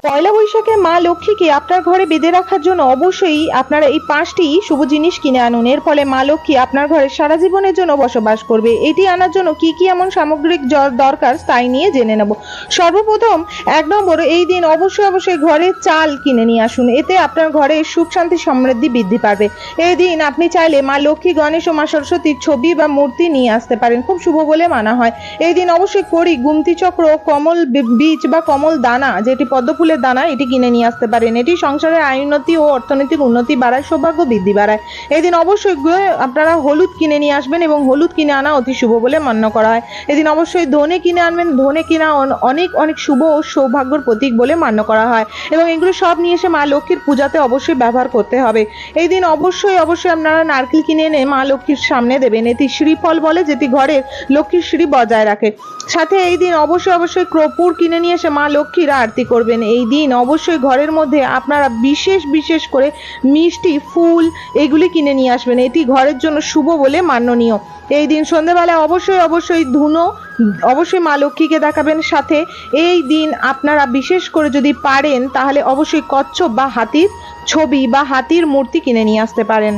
পয়লা বৈশাখে মা লক্ষ্মীকে আপনার ঘরে বেঁধে রাখার জন্য অবশ্যই আপনারা এই 5টি শুভ জিনিস কিনে আনুন। এর ফলে মা লক্ষ্মী আপনার ঘরে সারা জীবনের জন্য বসবাস করবে। এটি আনার জন্য কি কি এমন সামগ্রিক দরকার তাই নিয়ে জেনে নেব। সর্বপ্রথম 1 নম্বর, এই দিন অবশ্যই ঘরে চাল কিনে নিয়ে আসুন। এতে আপনার ঘরে সুখ শান্তি সমৃদ্ধি বৃদ্ধি পাবে। এই দিন আপনি চাইলে মা লক্ষ্মী, গণেশ ও মা সরস্বতীর ছবি বা মূর্তি নিয়ে আসতে পারেন, খুব শুভ বলে মানা হয়। এই দিন অবশ্যই কড়ি, গুমতি চক্র, কমল বীজ বা কমল দানা, যেটি পদ্ম ফুলের দানা, এটি কিনে নিয়ে আসতে পারেন। এটি সংসারের আয় উন্নতি ও অর্থনৈতিক উন্নতি বাড়ায়, সৌভাগ্য বৃদ্ধি বাড়ায়। এই দিন অবশ্যই আপনারা হলুদ কিনে নিয়ে আসবেন এবং হলুদ কিনে আনা অতি শুভ বলে মান্য করা হয়। এদিন অবশ্যই ধনে কিনে আনবেন। ধনে কিনা অনেক শুভ ও সৌভাগ্যের প্রতীক বলে মান্য করা হয় এবং এগুলো সব নিয়ে এসে মা লক্ষ্মীর পূজাতে অবশ্যই ব্যবহার করতে হবে। এই দিন অবশ্যই আপনারা নারকেল কিনে এনে মা লক্ষ্মীর সামনে দেবেন। এটি শ্রীফল বলে, যেটি ঘরের লক্ষ্মীর শ্রী বজায় রাখে। সাথে এই দিন অবশ্যই কর্পূর কিনে নিয়ে এসে মা লক্ষ্মীর আরতি করবেন। এই দিন অবশ্যই ঘরের মধ্যে আপনারা বিশেষ করে মিষ্টি, ফুল এগুলি কিনে নিয়ে আসবেন। এটি ঘরের জন্য শুভ বলে মাননীয়। এই দিন সন্ধ্যেবেলা অবশ্যই ধুনো অবশ্যই মা লক্ষ্মীকে দেখাবেন। সাথে এই দিন আপনারা বিশেষ করে যদি পারেন তাহলে অবশ্যই কচ্ছপ বা হাতির ছবি বা হাতির মূর্তি কিনে নিয়ে আসতে পারেন।